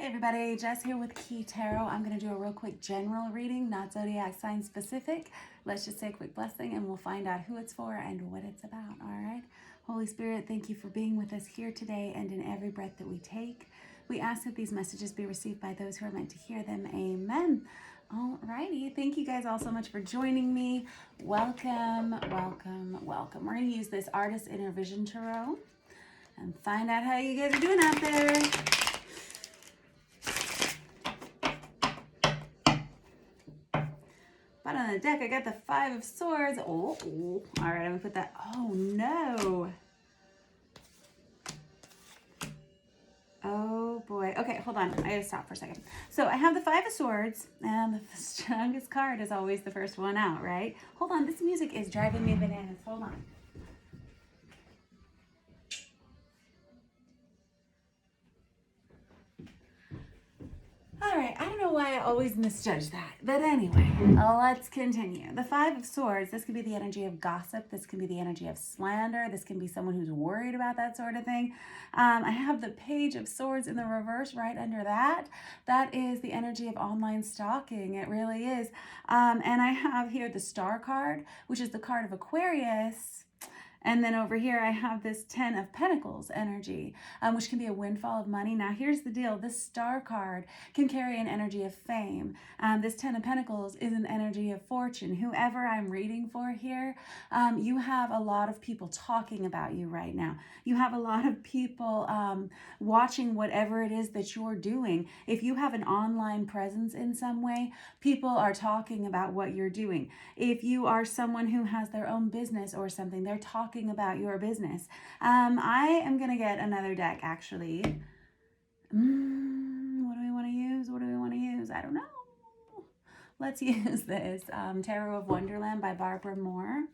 Hey everybody, Jess here with Key Tarot. I'm going to do a real quick general reading, not zodiac sign specific. Let's just say a quick blessing and we'll find out who it's for and what it's about, all right? Holy Spirit, thank you for being with us here today and in every breath that we take. We ask that these messages be received by those who are meant to hear them. Amen. Alrighty, thank you guys all so much for joining me. Welcome, welcome, welcome. We're going to use this Artist Inner Vision Tarot and find out how you guys are doing out there. Bottom of the deck, I got the Five of Swords. Oh. All right, I'm gonna put that. Oh no. Oh boy. Okay, hold on. I gotta stop for a second. So I have the Five of Swords, and the strongest card is always the first one out, right? Hold on, this music is driving me bananas. Hold on. All right, I don't know why I always misjudge that. But anyway, let's continue. The Five of Swords, this could be the energy of gossip. This can be the energy of slander. This can be someone who's worried about that sort of thing. I have the Page of Swords in the reverse right under that. That is the energy of online stalking. It really is. And I have here the Star card, which is the card of Aquarius. And then over here, I have this 10 of Pentacles energy, which can be a windfall of money. Now, here's the deal. This Star card can carry an energy of fame. This 10 of Pentacles is an energy of fortune. Whoever I'm reading for here, you have a lot of people talking about you right now. You have a lot of people watching whatever it is that you're doing. If you have an online presence in some way, people are talking about what you're doing. If you are someone who has their own business or something, they're talking about your business. I am going to get another deck, actually. What do we want to use? What do we want to use? I don't know. Let's use this Tarot of Wonderland by Barbara Moore.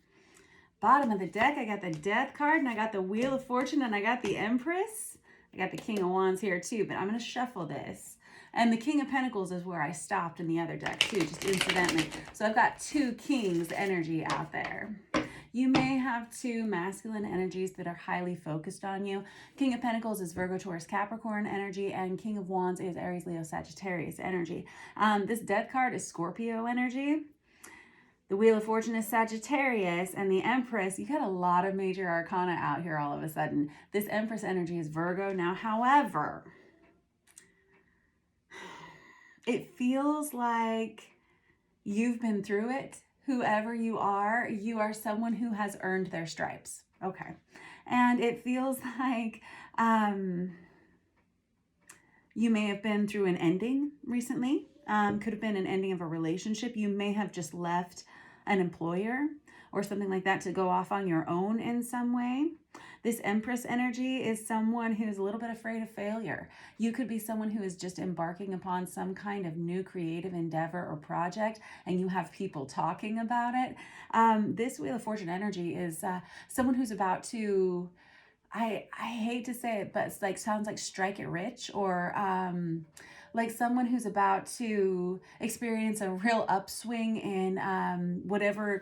Bottom of the deck, I got the Death card, and I got the Wheel of Fortune, and I got the Empress. I got the King of Wands here, too, but I'm going to shuffle this. And the King of Pentacles is where I stopped in the other deck, too, just incidentally. So I've got two Kings energy out there. You may have two masculine energies that are highly focused on you. King of Pentacles is Virgo, Taurus, Capricorn energy, and King of Wands is Aries, Leo, Sagittarius energy. This Death card is Scorpio energy. The Wheel of Fortune is Sagittarius, and the Empress, you got a lot of major arcana out here all of a sudden. This Empress energy is Virgo. Now, however, it feels like you've been through it. Whoever you are someone who has earned their stripes. Okay. And it feels like you may have been through an ending recently. Could have been an ending of a relationship. You may have just left an employer or something like that to go off on your own in some way. This Empress energy is someone who's a little bit afraid of failure. You could be someone who is just embarking upon some kind of new creative endeavor or project, and you have people talking about it. This Wheel of Fortune energy is someone who's about to, I hate to say it, but it's like sounds like strike it rich, or like someone who's about to experience a real upswing in whatever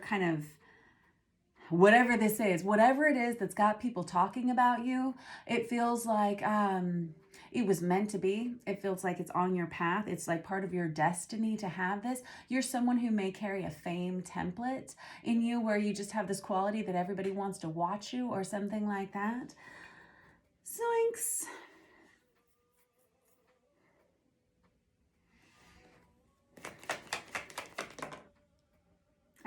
this is, whatever it is that's got people talking about you. It feels like it was meant to be. It feels like it's on your path. It's like part of your destiny to have this. You're someone who may carry a fame template in you where you just have this quality that everybody wants to watch you or something like that. Zoinks.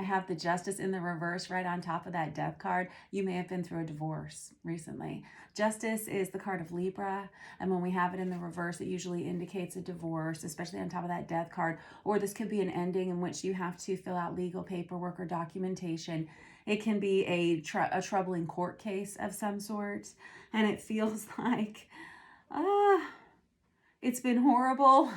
I have the Justice in the reverse right on top of that Death card. You may have been through a divorce recently. Justice is the card of Libra, and when we have it in the reverse, it usually indicates a divorce, especially on top of that Death card. Or this could be an ending in which you have to fill out legal paperwork or documentation. It can be a troubling court case of some sort, and it feels like it's been horrible,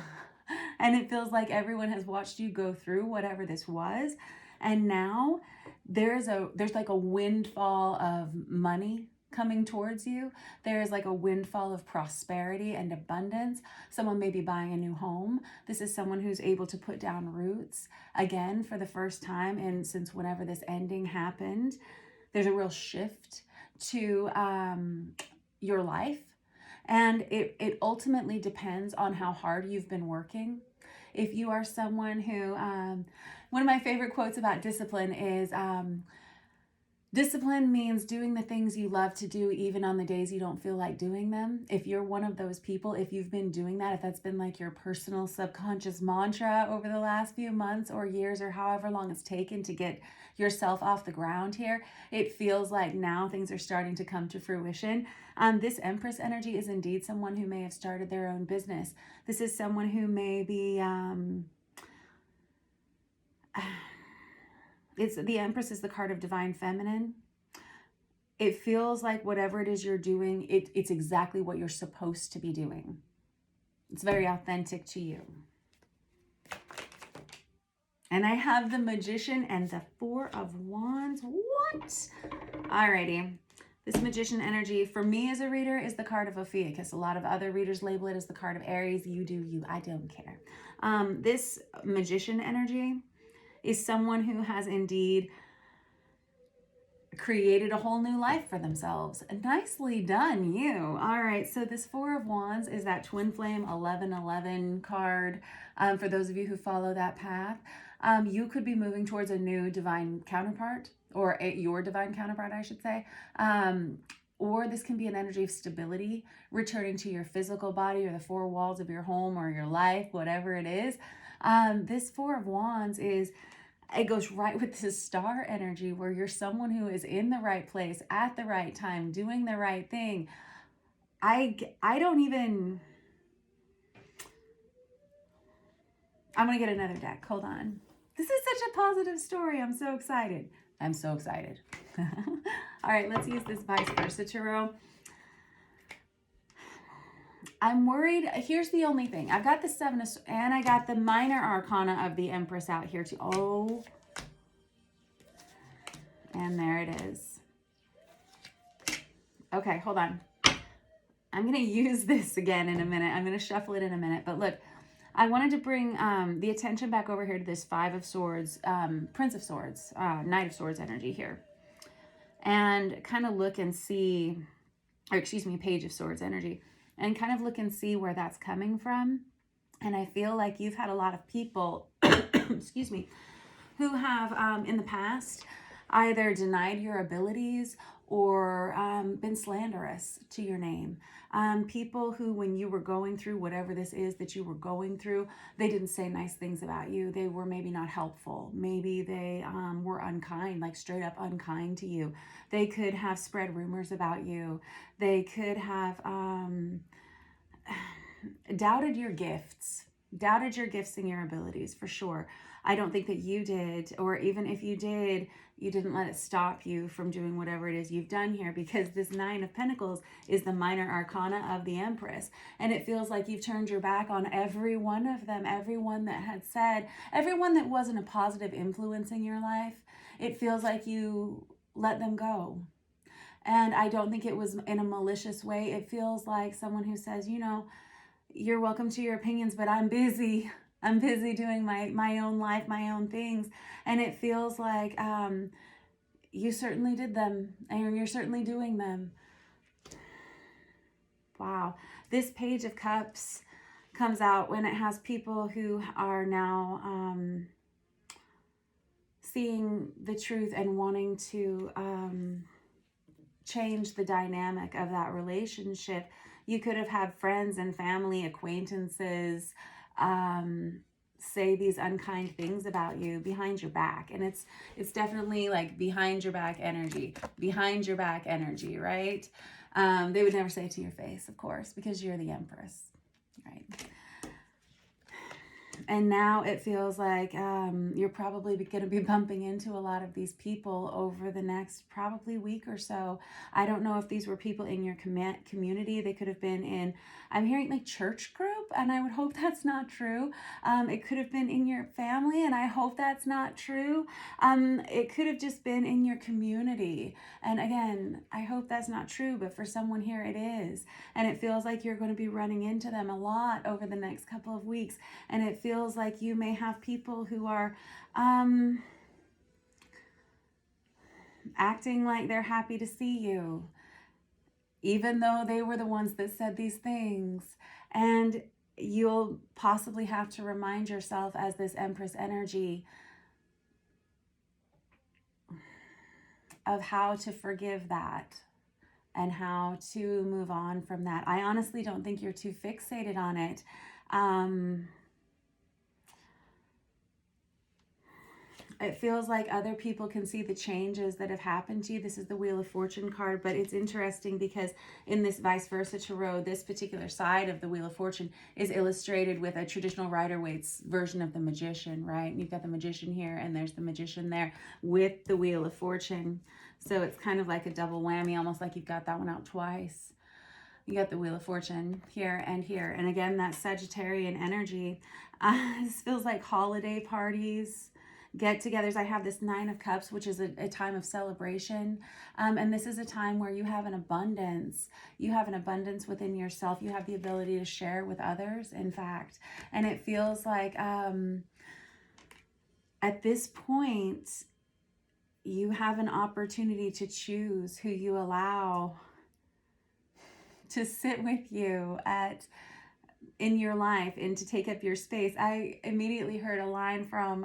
and it feels like everyone has watched you go through whatever this was. And now there's like a windfall of money coming towards you. There's like a windfall of prosperity and abundance. Someone may be buying a new home. This is someone who's able to put down roots again for the first time. And since whenever this ending happened, there's a real shift to your life. And it ultimately depends on how hard you've been working. If you are someone who, one of my favorite quotes about discipline is, discipline means doing the things you love to do even on the days you don't feel like doing them. If you're one of those people, if you've been doing that, if that's been like your personal subconscious mantra over the last few months or years or however long it's taken to get yourself off the ground here, it feels like now things are starting to come to fruition. This Empress energy is indeed someone who may have started their own business. This is someone who may be... the Empress is the card of divine feminine. It feels like whatever it is you're doing, it's exactly what you're supposed to be doing. It's very authentic to you. And I have the Magician and the Four of Wands. What? Alrighty. This Magician energy, for me as a reader, is the card of Ophiuchus. A lot of other readers label it as the card of Aries. You do you. I don't care. This Magician energy is someone who has indeed created a whole new life for themselves. Nicely done, you. All right, so this Four of Wands is that twin flame 1111 card. For those of you who follow that path, you could be moving towards a new divine counterpart, or your divine counterpart, I should say. Or this can be an energy of stability, returning to your physical body or the four walls of your home or your life, whatever it is. This Four of Wands it goes right with this star energy where you're someone who is in the right place at the right time, doing the right thing. I don't even... I'm going to get another deck. Hold on. This is such a positive story. I'm so excited. I'm so excited. All right, let's use this vice versa tarot. I'm worried. Here's the only thing. I've got the Seven of Swords, and I got the minor arcana of the Empress out here too. Oh. And there it is. Okay, hold on. I'm going to use this again in a minute. I'm going to shuffle it in a minute. But look, I wanted to bring the attention back over here to this Five of Swords, Prince of Swords, Knight of Swords energy here. And kind of look and see, or excuse me, Page of Swords energy. And kind of look and see where that's coming from. And I feel like you've had a lot of people, excuse me, who have in the past either denied your abilities or been slanderous to your name. People who, when you were going through whatever this is that you were going through, they didn't say nice things about you. They were maybe not helpful. Maybe they were unkind, like straight up unkind to you. They could have spread rumors about you. They could have doubted your gifts and your abilities, for sure. I don't think that you did, or even if you did, you didn't let it stop you from doing whatever it is you've done here, because this Nine of Pentacles is the minor arcana of the Empress. And it feels like you've turned your back on every one of them, everyone that had said, everyone that wasn't a positive influence in your life. It feels like you let them go. And I don't think it was in a malicious way. It feels like someone who says, you know, you're welcome to your opinions, but I'm busy. I'm busy doing my own life, my own things. And it feels like you certainly did them, and you're certainly doing them. Wow. This Page of Cups comes out when it has people who are now seeing the truth and wanting to change the dynamic of that relationship. You could have had friends and family, acquaintances, say these unkind things about you behind your back. And it's definitely like behind your back energy, right? They would never say it to your face, of course, because you're the Empress, right? And now it feels like you're probably going to be bumping into a lot of these people over the next probably week or so. I don't know if these were people in your community. They could have been in, I'm hearing like church group, and I would hope that's not true. It could have been in your family, and I hope that's not true. It could have just been in your community. And again, I hope that's not true, but for someone here it is. And it feels like you're going to be running into them a lot over the next couple of weeks. And it feels like you may have people who are acting like they're happy to see you. even though they were the ones that said these things. And you'll possibly have to remind yourself as this Empress energy of how to forgive that and how to move on from that. I honestly don't think you're too fixated on it. It feels like other people can see the changes that have happened to you. This is the Wheel of Fortune card, but it's interesting because in this vice versa tarot, this particular side of the Wheel of Fortune is illustrated with a traditional Rider-Waite's version of the Magician, right? And you've got the Magician here and there's the Magician there with the Wheel of Fortune. So it's kind of like a double whammy, almost like you've got that one out twice. You got the Wheel of Fortune here and here. And again, that Sagittarian energy. This feels like holiday parties, get-togethers. I have this Nine of Cups, which is a time of celebration. And this is a time where you have an abundance. You have an abundance within yourself. You have the ability to share with others, in fact. And it feels like at this point, you have an opportunity to choose who you allow to sit with you in your life and to take up your space. I immediately heard a line from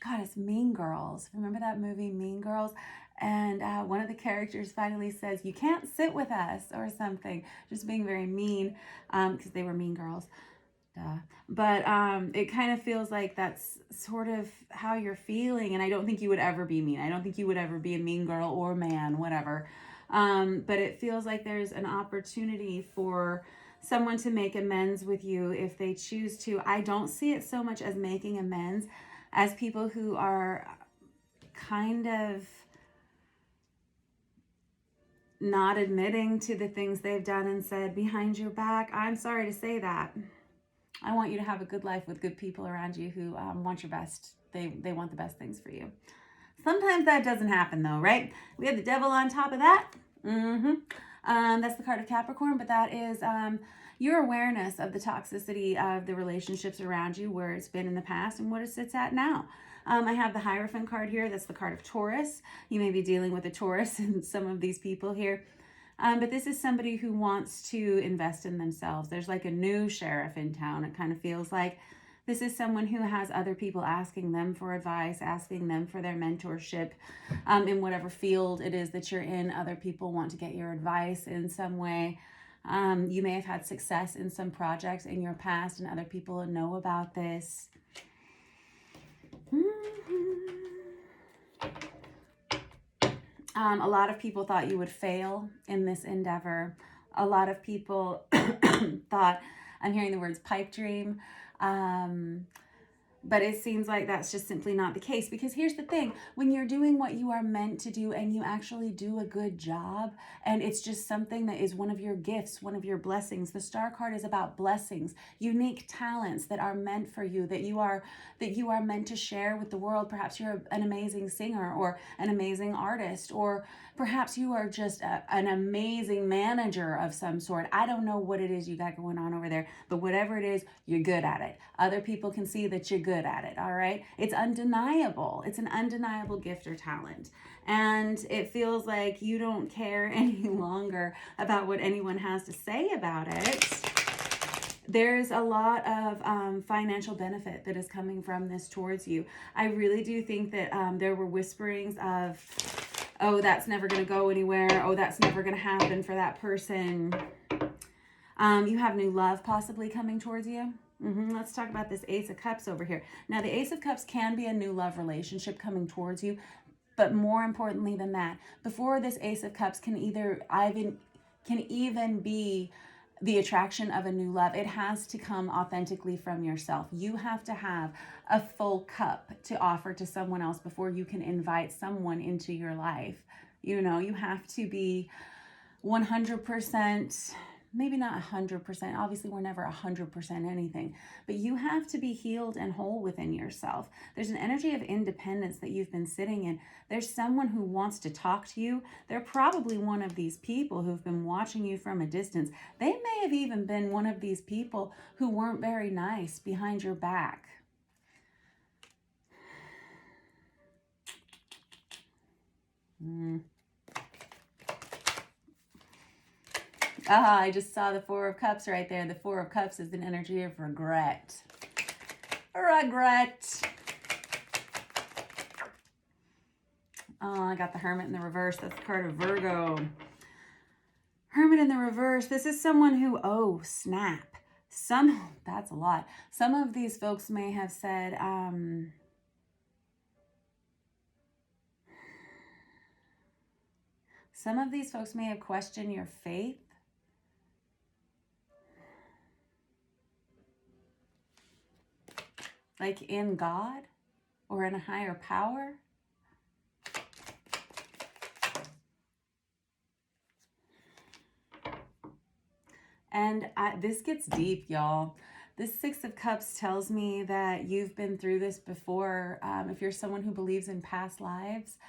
God, it's Mean Girls. Remember that movie, Mean Girls? And one of the characters finally says, "You can't sit with us," or something, just being very mean, because they were mean girls. Duh. But it kind of feels like that's sort of how you're feeling. And I don't think you would ever be mean. I don't think you would ever be a mean girl or man, whatever. But it feels like there's an opportunity for someone to make amends with you if they choose to. I don't see it so much as making amends as people who are kind of not admitting to the things they've done and said behind your back. I'm sorry to say that. I want you to have a good life with good people around you who want your best. They want the best things for you. Sometimes that doesn't happen though, right? We have the Devil on top of that. That's the card of Capricorn, but that is your awareness of the toxicity of the relationships around you, where it's been in the past and what it sits at now. I have the Hierophant card here. That's the card of Taurus. You may be dealing with a Taurus and some of these people here. But this is somebody who wants to invest in themselves. There's like a new sheriff in town. It kind of feels like this is someone who has other people asking them for advice, asking them for their mentorship in whatever field it is that you're in. Other people want to get your advice in some way. You may have had success in some projects in your past and other people know about this. A lot of people thought you would fail in this endeavor. A lot of people thought, I'm hearing the words pipe dream, but it seems like that's just simply not the case. Because here's the thing, when you're doing what you are meant to do and you actually do a good job, and it's just something that is one of your gifts, one of your blessings. The Star card is about blessings, unique talents that are meant for you, that you are meant to share with the world. Perhaps you're an amazing singer or an amazing artist, or perhaps you are just an amazing manager of some sort. I don't know what it is you got going on over there, but whatever it is, you're good at it. Other people can see that you're good at it, all right? It's undeniable. It's an undeniable gift or talent. And it feels like you don't care any longer about what anyone has to say about it. There's a lot of financial benefit that is coming from this towards you. I really do think that there were whisperings of, oh, that's never going to go anywhere. Oh, that's never going to happen for that person. You have new love possibly coming towards you. Let's talk about this Ace of Cups over here. Now, the Ace of Cups can be a new love relationship coming towards you. But more importantly than that, before this Ace of Cups can even be the attraction of a new love, it has to come authentically from yourself. You have to have a full cup to offer to someone else before you can invite someone into your life. You know, you have to be 100%, maybe not 100%. Obviously, we're never 100% anything, but you have to be healed and whole within yourself. There's an energy of independence that you've been sitting in. There's someone who wants to talk to you. They're probably one of these people who've been watching you from a distance. They may have even been one of these people who weren't very nice behind your back. I just saw the Four of Cups right there. The Four of Cups is an energy of regret. Regret. Oh, I got the Hermit in the reverse. That's the card of Virgo. Hermit in the reverse. This is someone who, oh, snap. That's a lot. Some of these folks may have said, some of these folks may have questioned your faith. Like in God or in a higher power. And this gets deep, y'all. This Six of Cups tells me that you've been through this before. If you're someone who believes in past lives,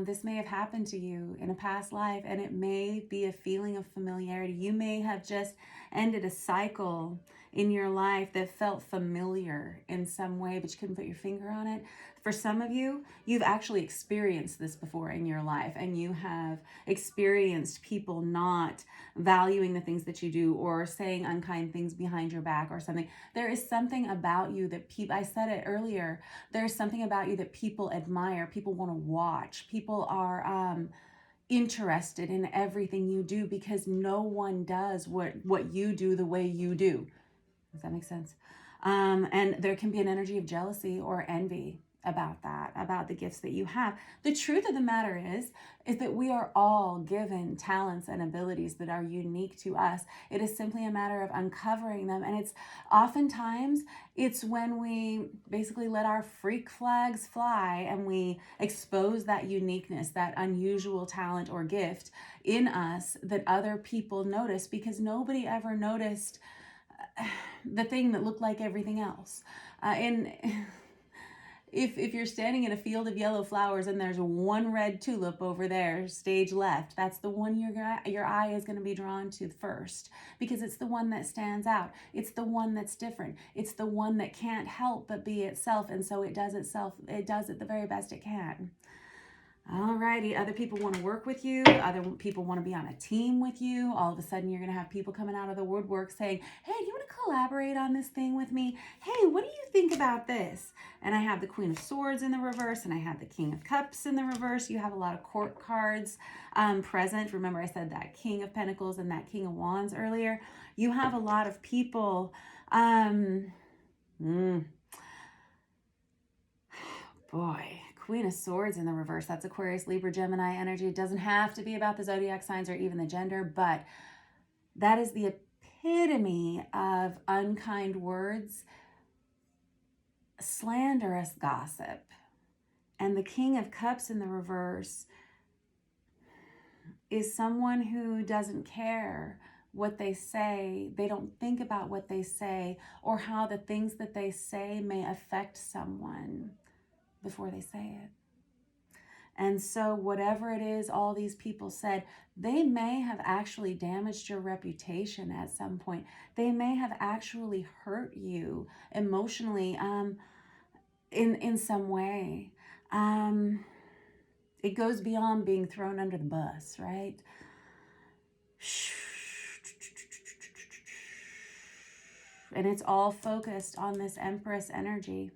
this may have happened to you in a past life, and it may be a feeling of familiarity. You may have just ended a cycle in your life that felt familiar in some way, but you couldn't put your finger on it. For some of you, you've actually experienced this before in your life, and you have experienced people not valuing the things that you do or saying unkind things behind your back or something. There is something about you that people, I said it earlier, there's something about you that people admire, people want to watch, people are interested in everything you do because no one does what you do the way you do. Does that make sense? And there can be an energy of jealousy or envy about that, about the gifts that you have. The truth of the matter is that we are all given talents and abilities that are unique to us. It is simply a matter of uncovering them. And it's oftentimes, it's when we basically let our freak flags fly and we expose that uniqueness, that unusual talent or gift in us that other people notice, because nobody ever noticed the thing that looked like everything else. If you're standing in a field of yellow flowers and there's one red tulip over there, stage left, that's the one your eye is going to be drawn to first, because it's the one that stands out. It's the one that's different. It's the one that can't help but be itself, and so it does it the very best it can. Alrighty, other people want to work with you. Other people want to be on a team with you. All of a sudden, you're going to have people coming out of the woodwork saying, hey, do you want to collaborate on this thing with me? Hey, what do you think about this? And I have the Queen of Swords in the reverse, and I have the King of Cups in the reverse. You have a lot of court cards present. Remember, I said that King of Pentacles and that King of Wands earlier. You have a lot of people. Boy. Queen of Swords in the reverse. That's Aquarius, Libra, Gemini energy. It doesn't have to be about the zodiac signs or even the gender, but that is the epitome of unkind words, slanderous gossip. And the King of Cups in the reverse is someone who doesn't care what they say. They don't think about what they say or how the things that they say may affect someone before they say it. And so whatever it is all these people said, they may have actually damaged your reputation at some point. They may have actually hurt you emotionally in some way. It goes beyond being thrown under the bus, right? And it's all focused on this Empress energy.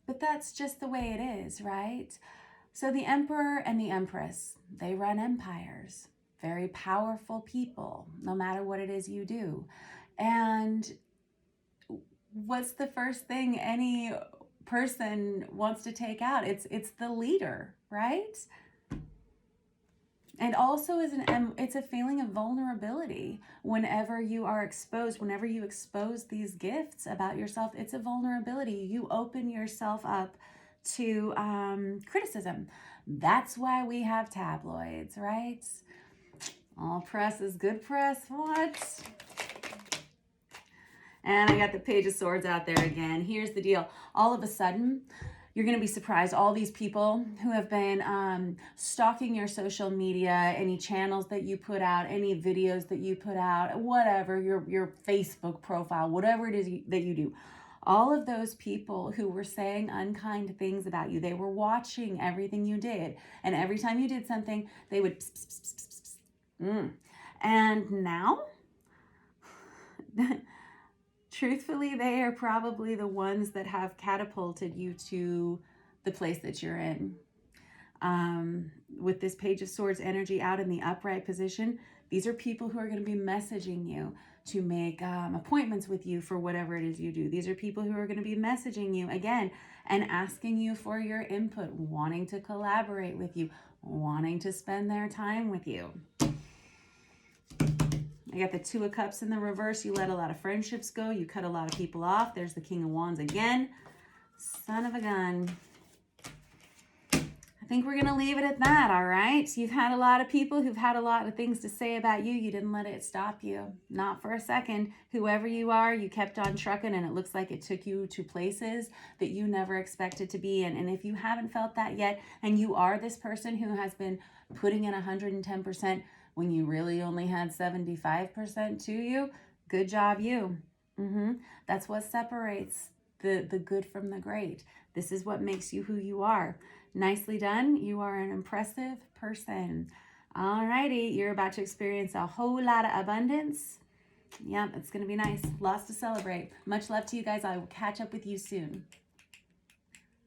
But that's just the way it is, right? So the Emperor and the Empress, they run empires, very powerful people, no matter what it is you do. And what's the first thing any person wants to take out? It's the leader, right? And also it's a feeling of vulnerability whenever you are exposed, whenever you expose these gifts about yourself. It's a vulnerability. You open yourself up to criticism. That's why we have tabloids, right? All press is good press. What? And I got the Page of Swords out there again. Here's the deal. All of a sudden, you're going to be surprised. All these people who have been stalking your social media, any channels that you put out, any videos that you put out, whatever, your Facebook profile, whatever it is that you do. All of those people who were saying unkind things about you, they were watching everything you did. And every time you did something, they would pss, pss, pss, pss, pss, And now, truthfully, they are probably the ones that have catapulted you to the place that you're in. With this Page of Swords energy out in the upright position, these are people who are going to be messaging you to make appointments with you for whatever it is you do. These are people who are going to be messaging you again and asking you for your input, wanting to collaborate with you, wanting to spend their time with you. I got the Two of Cups in the reverse. You let a lot of friendships go. You cut a lot of people off. There's the King of Wands again. Son of a gun. I think we're going to leave it at that, all right? You've had a lot of people who've had a lot of things to say about you. You didn't let it stop you. Not for a second. Whoever you are, you kept on trucking, and it looks like it took you to places that you never expected to be in. And if you haven't felt that yet, and you are this person who has been putting in 110% when you really only had 75% to you, good job you. That's what separates the good from the great. This is what makes you who you are. Nicely done. You are an impressive person. Alrighty, you're about to experience a whole lot of abundance. Yeah, it's going to be nice. Lots to celebrate. Much love to you guys. I will catch up with you soon.